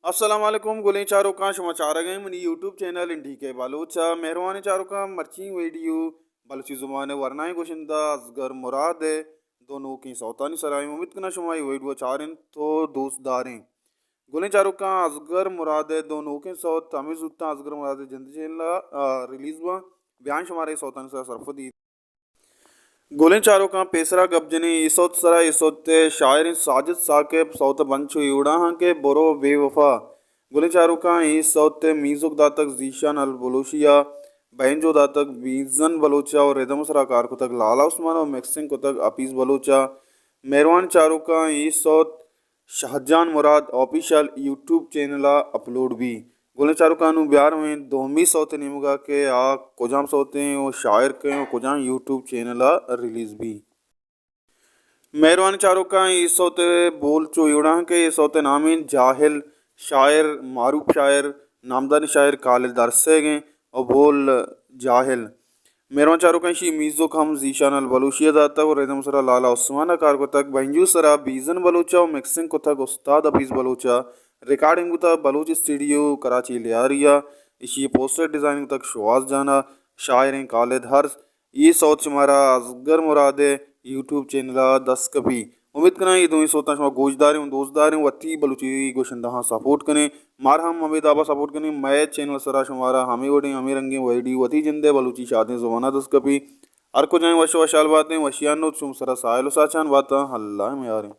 अस्सलाम वालेकुम गुलें चारों का समाचार गए मनी यूट्यूब चैनल इंडी के बालूचा मेहरबानी चारों का मर्ची वीडियो बलूची जुबान वरनाए गोशिंदा असगर मुराद है दोनों की सौतानी सराय उम्मीद करना शुमाई वीडियो चारें तो दोस्त दारें गुलें चारों का असगर मुराद है दोनों के सौत तमीज उत्ता असगर मुराद जंद चेला रिलीज हुआ बयान शुमारे सौतानी सरा सरफदी गोलें चारों का पेसरा गबजनी इसोत सरा इसोत शायर साजिद साकेब सौत बंचु युड़ा के बोरो बेवफा गोलें चारों का इस सौत मीजुक दातक जीशान अल बलूशिया बहनजो दातक बीजन बलूचा और रेदम सरा कार को तक लाला उस्मान और मैक्सिंग को तक अपीस बलूचा मेहरबान चारों का इस सौत शाहजहान मुराद ऑफिशियल यूट्यूब चैनल अपलोड भी गोले चारुकानू बिहार में दोमी सौते निमुगा के आ कोजाम सौते हैं और शायर के और कोजाम यूट्यूब चैनल रिलीज भी मेहरबान चारों का इस सौते बोल चोयुड़ा के इस सौते नामीन जाहिल शायर मारूफ शायर नामदानी शायर काले दरसे गए और बोल जाहिल मेहरबान चारों का शी मीज़ो हम जीशान अल बलूशिया दाता और रेदम सरा लाला उस्माना कार को तक बंजू सरा बीजन बलूचा और मिक्सिंग को तक उस्ताद अफीज़ बलूचा रिकॉर्डिंग को तक बलूच स्टूडियो कराची लियारिया इसी पोस्टर डिज़ाइनिंग तक शवाज जाना शायर कालिद हर्स ये सोच हमारा असगर मुरादे यूट्यूब चैनल 10 कभी उम्मीद करना ये दोनों सोता शुमा गोशदार हूँ दोस्तदार हूँ वती बलूची गोशंदा हाँ सपोर्ट करें मार हम हमें दाबा सपोर्ट करें मैं चैनल सरा शुमारा हमें वोटें हमें रंगे वही वती जिंदे बलूची शादी जमाना 10 कभी हर को जाए वश वशाल बातें वशियानो चुम सरा साहिल साचान बात अल्लाह में यार